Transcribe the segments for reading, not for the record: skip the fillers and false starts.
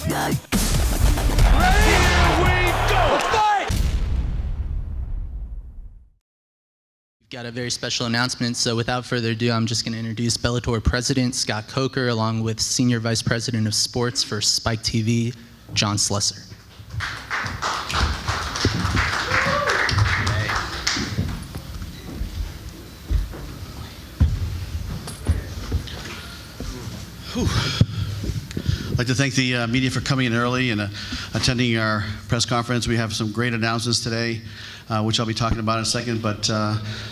Got a very special announcement, so without further ado, I'm just going to introduce Bellator President Scott Coker, along with Senior Vice President of Sports for Spike TV, John Slesser. I'd like to thank the media for coming in early and attending our press conference. We have some great announcements today, which I'll be talking about in a second, but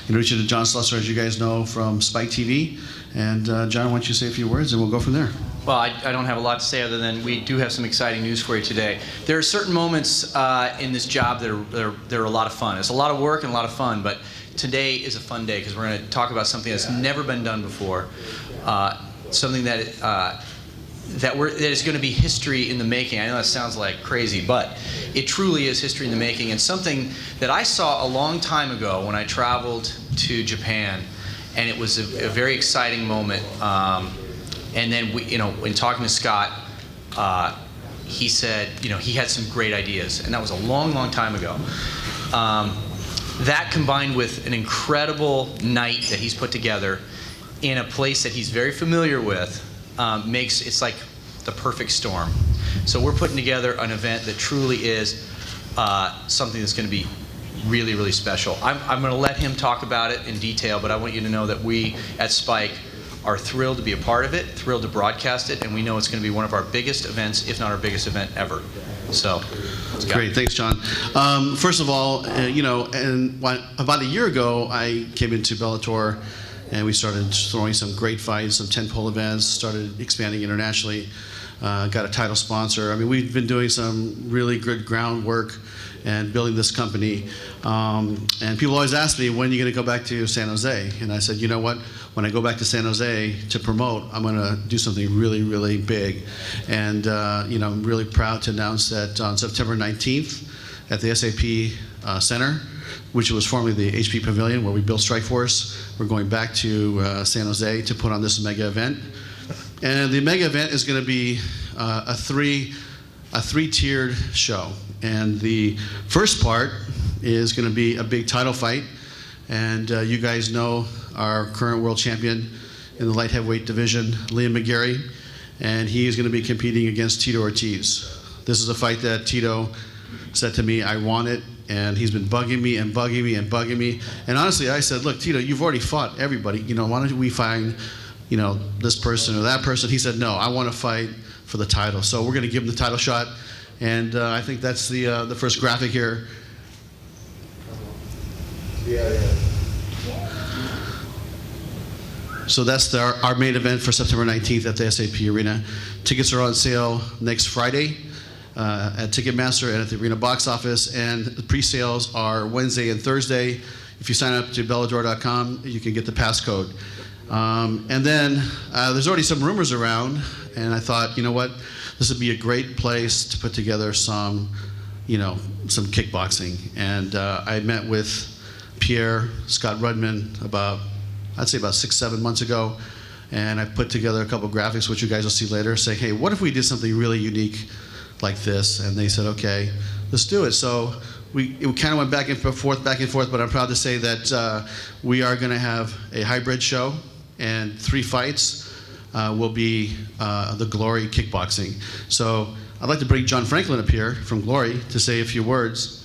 introduce you to John Slesser, as you guys know, from Spike TV. And John, why don't you say a few words and we'll go from there. Well, I don't have a lot to say other than we do have some exciting news for you today. There are certain moments in this job that are a lot of fun. It's a lot of work and a lot of fun, but today is a fun day because we're going to talk about something that's never been done before, something that is going to be history in the making. I know that sounds like crazy, but it truly is history in the making, and something that I saw a long time ago when I traveled to Japan, and it was a very exciting moment. And then in talking to Scott, he said, he had some great ideas, and that was a long, long time ago. That combined with an incredible night that he's put together in a place that he's very familiar with, it's like the perfect storm. So we're putting together an event that truly is something that's going to be really, really special. I'm going to let him talk about it in detail, but I want you to know that we at Spike are thrilled to be a part of it, thrilled to broadcast it, and we know it's going to be one of our biggest events, if not our biggest event ever. So, great, thanks, John. First of all, about a year ago, I came into Bellator, and we started throwing some great fights, some tentpole events, started expanding internationally, got a title sponsor. I mean, we've been doing some really good groundwork and building this company. And people always ask me, when are you going to go back to San Jose? And I said, you know what? When I go back to San Jose to promote, I'm going to do something really, really big. And I'm really proud to announce that on September 19th at the SAP Center, which was formerly the HP Pavilion where we built Strikeforce, we're going back to San Jose to put on this mega event. And the mega event is going to be a three-tiered show. And the first part is going to be a big title fight. And you guys know our current world champion in the light heavyweight division, Liam McGarry, and he is going to be competing against Tito Ortiz. This is a fight that Tito said to me, I want it, and he's been bugging me and bugging me and bugging me. And honestly, I said, look, Tito, you've already fought everybody. Why don't we find, this person or that person? He said, no, I want to fight for the title. So we're going to give him the title shot, and I think that's the first graphic here. So that's our main event for September 19th at the SAP Arena. Tickets are on sale next Friday at Ticketmaster and at the Arena box office, and the pre-sales are Wednesday and Thursday. If you sign up to Bellator.com, you can get the passcode. And then there's already some rumors around, and I thought, you know what, this would be a great place to put together some kickboxing. And I met with Pierre Scott Rudman I'd say about 6-7 months ago, and I put together a couple graphics, which you guys will see later, saying, hey, what if we did something really unique like this? And they said, okay, let's do it. So it kind of went back and forth, but I'm proud to say that we are going to have a hybrid show, and 3 fights will be the Glory Kickboxing. So I'd like to bring John Franklin up here from Glory to say a few words.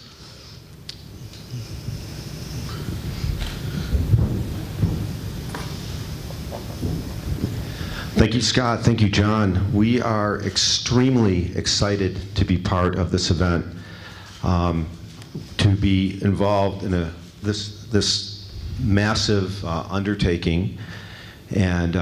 Thank you, Scott. Thank you, John. We are extremely excited to be part of this event, to be involved in this massive undertaking. And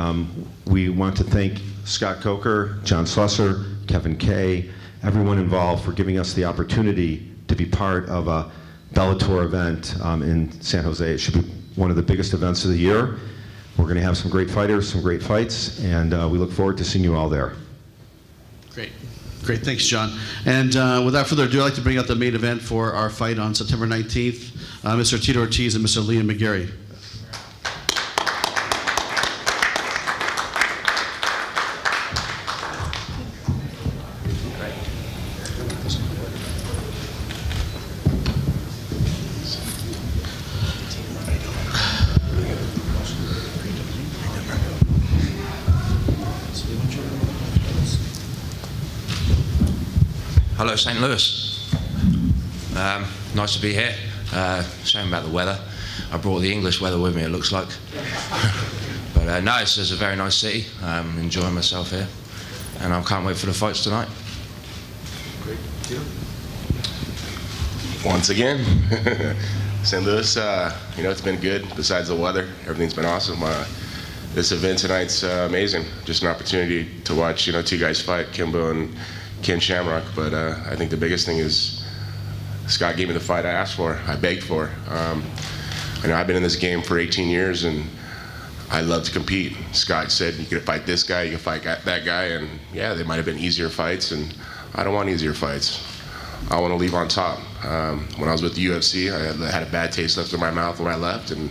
we want to thank Scott Coker, John Slesser, Kevin Kay, everyone involved for giving us the opportunity to be part of a Bellator event in San Jose. It should be one of the biggest events of the year. We're going to have some great fighters, some great fights, and we look forward to seeing you all there. Great. Thanks, John. And without further ado, I'd like to bring out the main event for our fight on September 19th, Mr. Tito Ortiz and Mr. Liam McGarry. Hello, St. Louis. Nice to be here. Shame about the weather. I brought the English weather with me, it looks like. But no, it's a very nice city. I'm enjoying myself here. And I can't wait for the fights tonight. Great. Once again, St. Louis, it's been good. Besides the weather, everything's been awesome. This event tonight's amazing. Just an opportunity to watch, two guys fight, Kimbo and Ken Shamrock. But I think the biggest thing is Scott gave me the fight I asked for, I begged for. I've been in this game for 18 years, and I love to compete. Scott said, you can fight this guy, you can fight that guy, and yeah, they might have been easier fights, and I don't want easier fights. I want to leave on top. When I was with the UFC, I had a bad taste left in my mouth when I left, and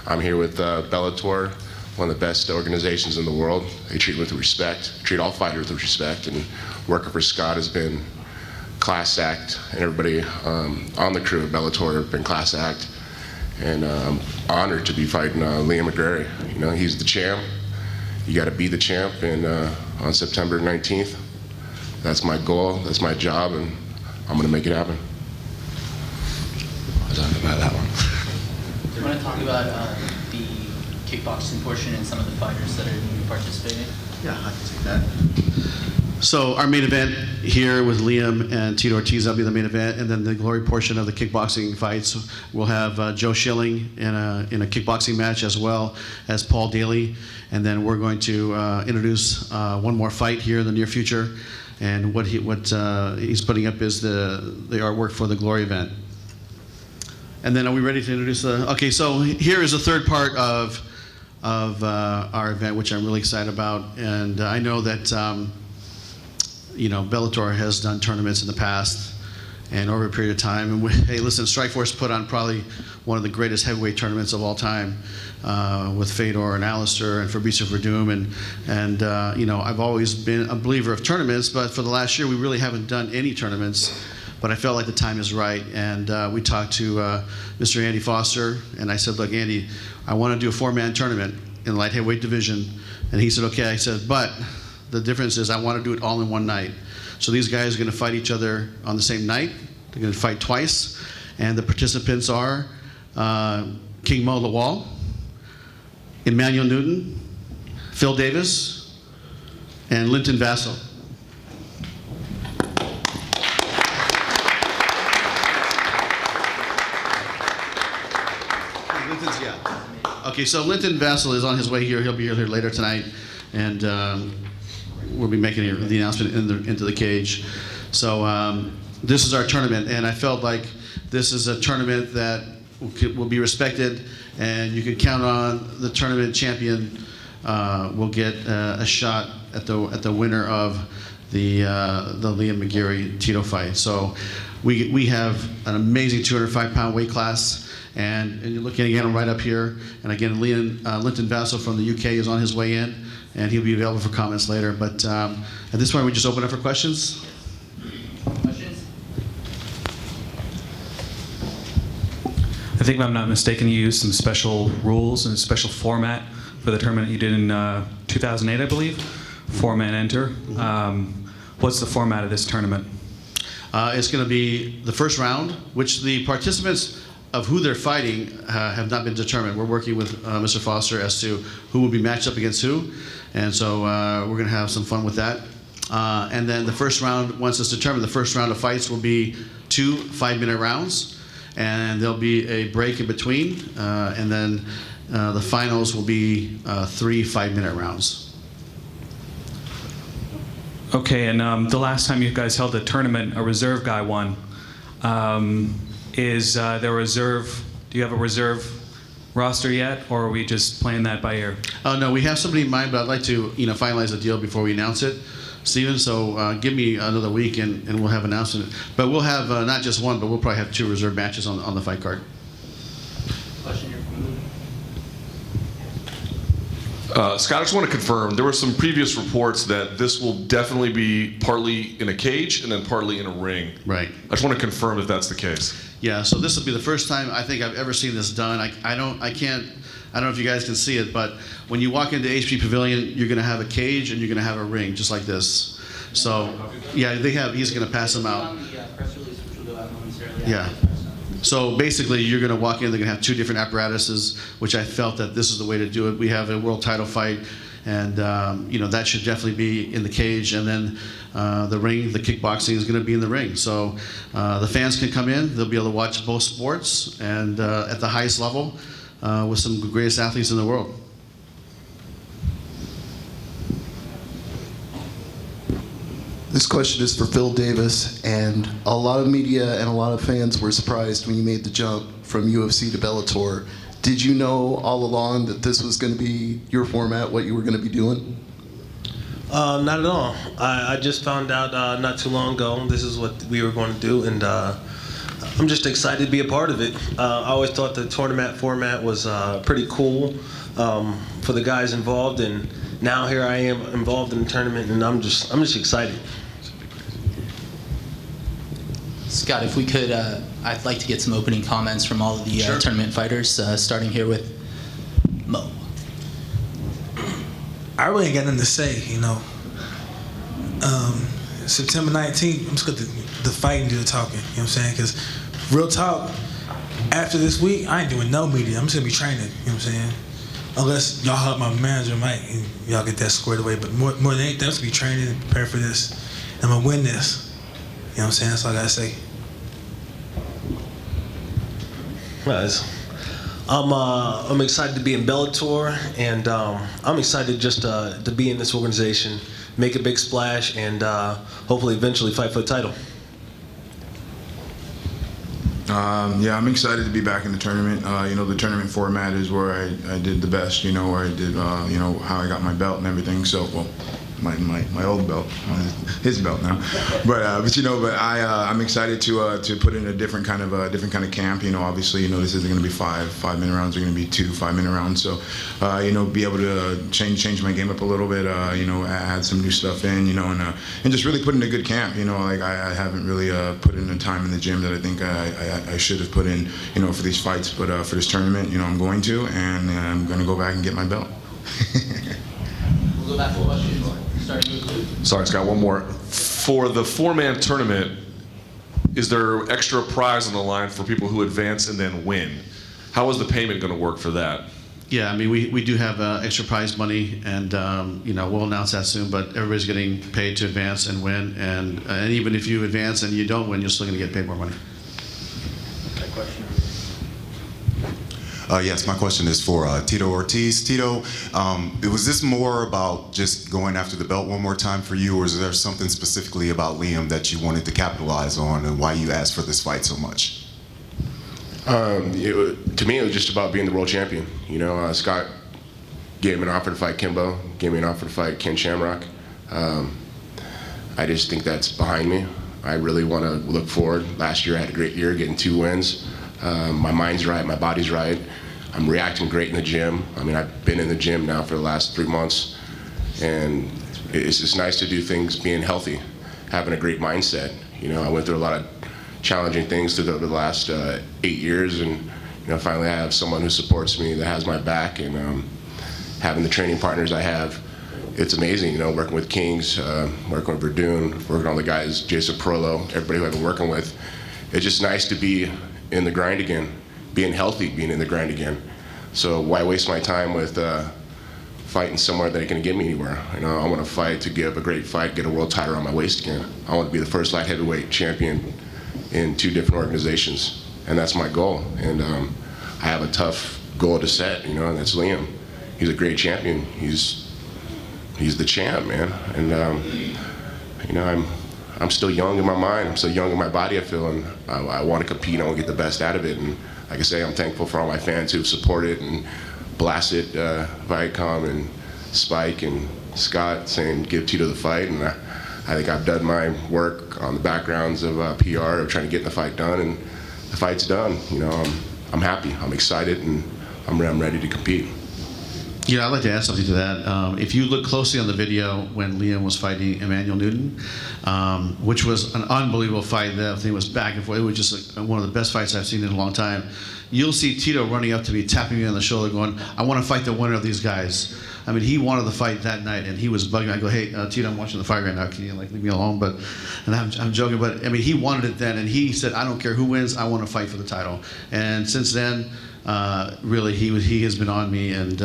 I'm here with Bellator, one of the best organizations in the world. They treat me with respect, treat all fighters with respect, and working for Scott has been class act, and everybody on the crew at Bellator have been class act. And I'm honored to be fighting Liam McGarry. He's the champ. You got to be the champ, and on September 19th, that's my goal, that's my job, and I'm going to make it happen. I don't know about that one. Do you want to talk about the kickboxing portion and some of the fighters that are going to be participating? Yeah, I can take that. So our main event here with Liam and Tito Ortiz, that'll be the main event, and then the glory portion of the kickboxing fights, we'll have Joe Schilling in a kickboxing match, as well as Paul Daly, and then we're going to introduce one more fight here in the near future, and what he's putting up is the artwork for the glory event. And then are we ready to introduce the? Okay, so here is the third part of our event, which I'm really excited about, and I know that. Bellator has done tournaments in the past and over a period of time. And hey, listen, Strikeforce put on probably one of the greatest heavyweight tournaments of all time with Fedor and Alistair and Fabricio Verdum. And I've always been a believer of tournaments, but for the last year, we really haven't done any tournaments. But I felt like the time is right. And we talked to Mr. Andy Foster, and I said, look, Andy, I want to do a 4-man tournament in the light heavyweight division. And he said, okay. I said, but the difference is I want to do it all in one night. So these guys are going to fight each other on the same night. They're going to fight twice. And the participants are King Mo Lawal, Emmanuel Newton, Phil Davis, and Linton Vassell. Linton's, yeah. Okay, so Linton Vassell is on his way here. He'll be here later tonight. And we'll be making the announcement into the cage. So this is our tournament, and I felt like this is a tournament that will be respected, and you can count on the tournament champion will get a shot at the winner of the Liam McGarry Tito fight. So we have an amazing 205-pound weight class, and you're looking again right up here, and again Linton Vassell from the UK is on his way in. And he'll be available for comments later. But at this point, we just open up for questions. Questions? I think if I'm not mistaken, you used some special rules and a special format for the tournament you did in 2008, I believe. 4-man enter. What's the format of this tournament? It's going to be the first round, which the participants of who they're fighting have not been determined. We're working with Mr. Foster as to who will be matched up against who. And so we're going to have some fun with that. And then the first round, once it's determined, the first round of fights will be 2 5-minute rounds. And there'll be a break in between. And then the finals will be 3 5-minute rounds. Okay, and the last time you guys held a tournament, a reserve guy won. Is there a reserve? Do you have a reserve roster yet, or are we just playing that by ear? No, we have somebody in mind, but I'd like to finalize the deal before we announce it, Stephen. So give me another week, and we'll have an announcement. But we'll have not just one, but we'll probably have 2 reserve matches on the fight card. Question here from Scott, I just want to confirm, there were some previous reports that this will definitely be partly in a cage and then partly in a ring. Right. I just want to confirm if that's the case. Yeah, so this will be the first time I think I've ever seen this done. I don't know if you guys can see it, but when you walk into HP Pavilion, you're going to have a cage and you're going to have a ring, just like this. So, yeah, he's going to pass them out. Yeah. So basically, you're going to walk in, they're going to have two different apparatuses, which I felt that this is the way to do it. We have a world title fight, and that should definitely be in the cage, and then the ring, the kickboxing is going to be in the ring. So the fans can come in, they'll be able to watch both sports, and at the highest level with some of the greatest athletes in the world. This question is for Phil Davis, and a lot of media and a lot of fans were surprised when you made the jump from UFC to Bellator. Did you know all along that this was going to be your format, what you were going to be doing? Not at all. I just found out not too long ago this is what we were going to do, and I'm just excited to be a part of it. I always thought the tournament format was pretty cool for the guys involved, and now here I am involved in the tournament, and I'm just excited. Scott, if we could, I'd like to get some opening comments from all of the tournament fighters, starting here with Mo. I really ain't got nothing to say, September 19th, I'm just going to the fight and do the talking, you know what I'm saying? Because real talk, after this week, I ain't doing no media. I'm just going to be training, you know what I'm saying? Unless y'all help my manager, Mike, and y'all get that squared away. But more than anything, I'm just going to be training and prepare for this. I'm going to win this. You know what I'm saying? That's all I got to say. I'm excited to be in Bellator, and I'm excited just to be in this organization, make a big splash, and hopefully eventually fight for the title. Yeah, I'm excited to be back in the tournament. The tournament format is where I did the best, where I did, how I got my belt and everything. So, well, my old belt, his belt now. But I'm excited to put in a different kind of camp. Obviously, this isn't going to be 5-minute rounds. They're going to be 2 5-minute rounds. So, be able to change my game up a little bit. Add some new stuff in. And just really put in a good camp. I haven't really put in the time in the gym that I think I should have put in. For these fights, but for this tournament, I'm going to, and I'm going to go back and get my belt. We'll go back to questions. Starting with Luke. Sorry, Scott, one more. For the 4-man tournament, is there extra prize on the line for people who advance and then win? How is the payment going to work for that? Yeah, I mean, we do have extra prize money, and we'll announce that soon. But everybody's getting paid to advance and win, and even if you advance and you don't win, you're still going to get paid more money. Yes, my question is for Tito Ortiz. Tito, was this more about just going after the belt one more time for you, or is there something specifically about Liam that you wanted to capitalize on, and why you asked for this fight so much? To me, it was just about being the world champion. Scott gave me an offer to fight Kimbo, gave me an offer to fight Ken Shamrock. I just think that's behind me. I really want to look forward. Last year I had a great year, getting 2 wins. My mind's right, my body's right. I'm reacting great in the gym. I mean, I've been in the gym now for the last 3 months, and it's just nice to do things being healthy, having a great mindset. I went through a lot of challenging things through the last 8 years, and finally I have someone who supports me, that has my back, and having the training partners I have, it's amazing. Working with Kings, working with Verdun, working with all the guys, Jason Prolo, everybody who I've been working with. It's just nice to be in the grind again, being healthy, being in the grind again. So why waste my time with fighting somewhere that ain't gonna get me anywhere? I want to fight to give a great fight, get a world title around my waist again. I want to be the first light heavyweight champion in 2 different organizations, and that's my goal. And I have a tough goal to set, and that's Liam. He's a great champion. He's the champ, man. And I'm still young in my mind. I'm still young in my body, I feel, and I want to compete. I want to get the best out of it. And like I say, I'm thankful for all my fans who've supported and blasted Viacom and Spike and Scott saying give Tito the fight. And I think I've done my work on the backgrounds of PR of trying to get the fight done, and the fight's done. I'm happy. I'm excited, and I'm ready to compete. Yeah, I'd like to add something to that. If you look closely on the video when Liam was fighting Emmanuel Newton, which was an unbelievable fight, that thing was back and forth. It was just one of the best fights I've seen in a long time. You'll see Tito running up to me, tapping me on the shoulder, going, "I want to fight the winner of these guys." I mean, he wanted the fight that night, and he was bugging. I go, "Hey, Tito, I'm watching the fight right now. Can you leave me alone?" And I'm joking, but I mean, he wanted it then, and he said, "I don't care who wins. I want to fight for the title." And since then, really, he has been on me, and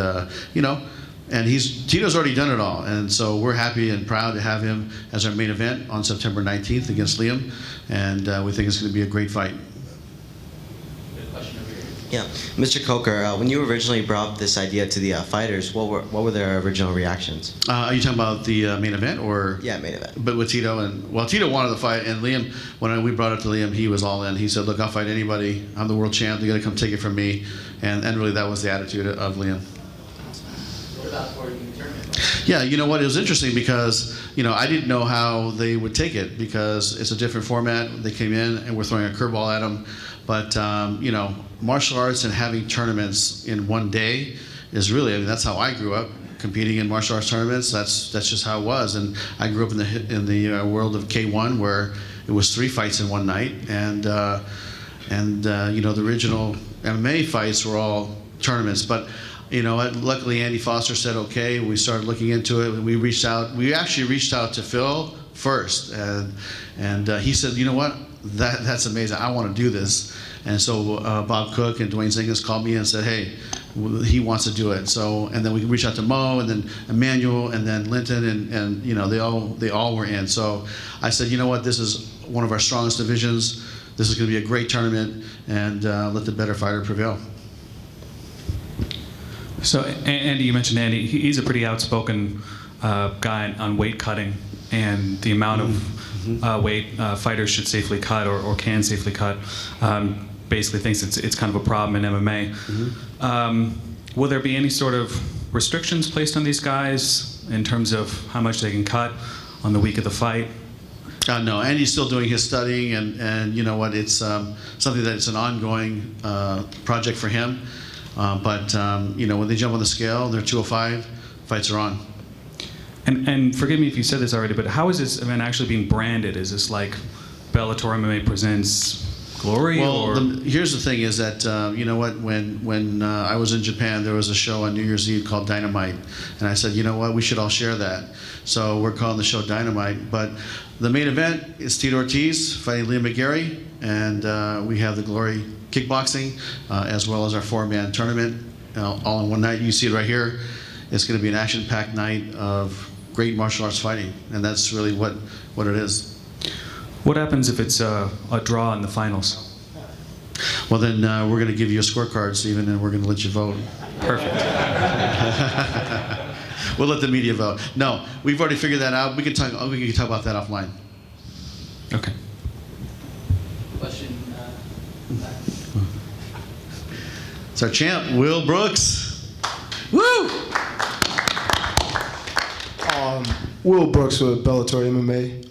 and Tito's already done it all, and so we're happy and proud to have him as our main event on September 19th against Liam, and we think it's going to be a great fight. Yeah, Mr. Coker, when you originally brought this idea to the fighters, what were their original reactions? Are you talking about the main event, or? Yeah, main event. But with Tito, Tito wanted the fight, and Liam, when we brought it to Liam, he was all in. He said, "Look, I'll fight anybody. I'm the world champ. They're gonna come take it from me," and really that was the attitude of Liam. What about for the tournament? Yeah, you know what? It was interesting because I didn't know how they would take it because it's a different format. They came in and we're throwing a curveball at them, but martial arts and having tournaments in one day is really, I mean, that's how I grew up, competing in martial arts tournaments. That's just how it was, and I grew up in the world of K1 where it was 3 fights in one night, and the original MMA fights were all tournaments, but. Luckily Andy Foster said okay. We started looking into it. We actually reached out to Phil first, and he said, "You know what? That's amazing. I want to do this." And so Bob Cook and Dwayne Zingas called me and said, "Hey, he wants to do it." So and then we reached out to Mo and then Emmanuel and then Linton and they all were in. So I said, "You know what? This is one of our strongest divisions. This is going to be a great tournament, and let the better fighter prevail." So, Andy, you mentioned Andy. He's a pretty outspoken guy on weight cutting and the amount of weight fighters should safely cut or can safely cut. Basically thinks it's kind of a problem in MMA. Will there be any sort of restrictions placed on these guys in terms of how much they can cut on the week of the fight? No, Andy's still doing his studying, and you know what? It's something that it's an ongoing project for him. But when they jump on the scale, they're 205, fights are on. And forgive me if you said this already, but how is this event actually being branded? Is this like Bellator MMA presents Glory? Well, here's the thing: is that when I was in Japan, there was a show on New Year's Eve called Dynamite, and I said, you know what, we should all share that. So we're calling the show Dynamite. But the main event is Tito Ortiz fighting Liam McGarry, and we have the Glory kickboxing, as well as our 4-man tournament, all in one night. You see it right here. It's going to be an action-packed night of great martial arts fighting, and that's really what it is. What happens if it's a draw in the finals? Well, then we're going to give you a scorecard, Stephen, and we're going to let you vote. Perfect. We'll let the media vote. No, we've already figured that out. We can talk about that offline. Okay. Question. It's our champ, Will Brooks. Woo! Will Brooks with Bellator MMA.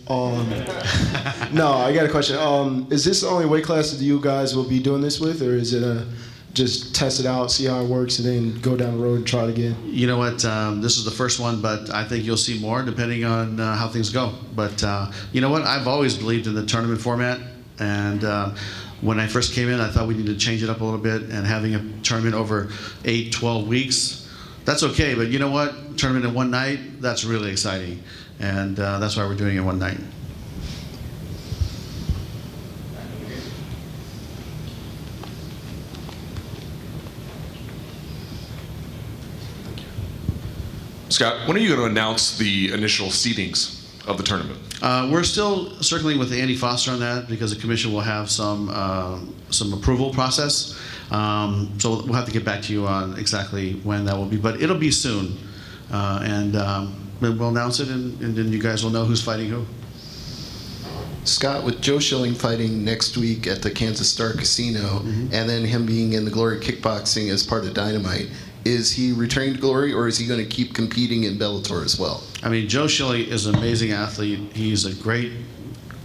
No, I got a question. Is this the only weight class that you guys will be doing this with, or is it just test it out, see how it works, and then go down the road and try it again? You know what? This is the first one, but I think you'll see more depending on how things go. But you know what? I've always believed in the tournament format, and when I first came in, I thought we needed to change it up a little bit, and having a tournament over 8, 12 weeks, that's okay. But you know what? Tournament in one night, that's really exciting. And that's why we're doing it one night. Scott, when are you going to announce the initial seedings of the tournament? We're still circling with Andy Foster on that because the commission will have some approval process. So we'll have to get back to you on exactly when that will be, but it'll be soon. And we'll announce it, and then you guys will know who's fighting who. Scott, with Joe Schilling fighting next week at the Kansas Star Casino, and then him being in the Glory Kickboxing as part of Dynamite, is he returning to Glory, or is he going to keep competing in Bellator as well? I mean, Joe Schilling is an amazing athlete. He's a great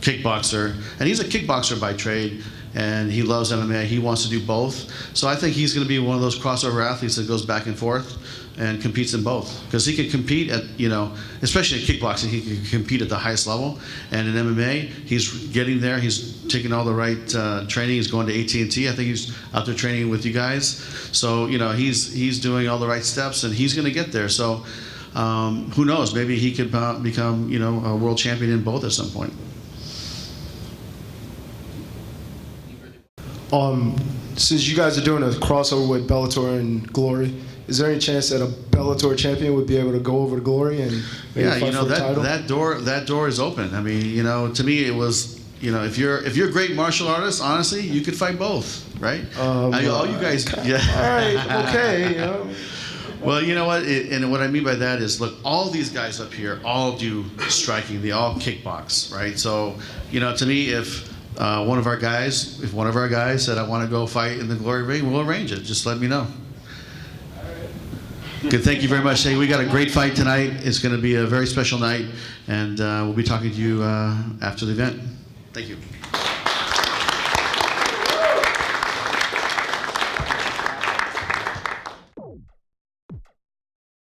kickboxer, and he's a kickboxer by trade, and he loves MMA. He wants to do both. So I think he's going to be one of those crossover athletes that goes back and forth and competes in both, because he can compete at, especially in kickboxing, he can compete at the highest level. And in MMA, he's getting there. He's taking all the right training. He's going to AT&T. I think he's out there training with you guys. So he's doing all the right steps, and he's going to get there. So who knows? Maybe he could become a world champion in both at some point. Since you guys are doing a crossover with Bellator and Glory, is there any chance that a Bellator champion would be able to go over to Glory and maybe fight for the title? that door is open. I mean, to me it was, if you're a great martial artist, honestly, you could fight both, right? All you guys, yeah. All right, okay. Well, you know what? And what I mean by that is, look, all these guys up here all do striking. They all kickbox, right? So, to me, if one of our guys said, I want to go fight in the Glory ring, we'll arrange it. Just let me know. Good, thank you very much. Hey, we got a great fight tonight. It's going to be a very special night, and we'll be talking to you after the event. Thank you.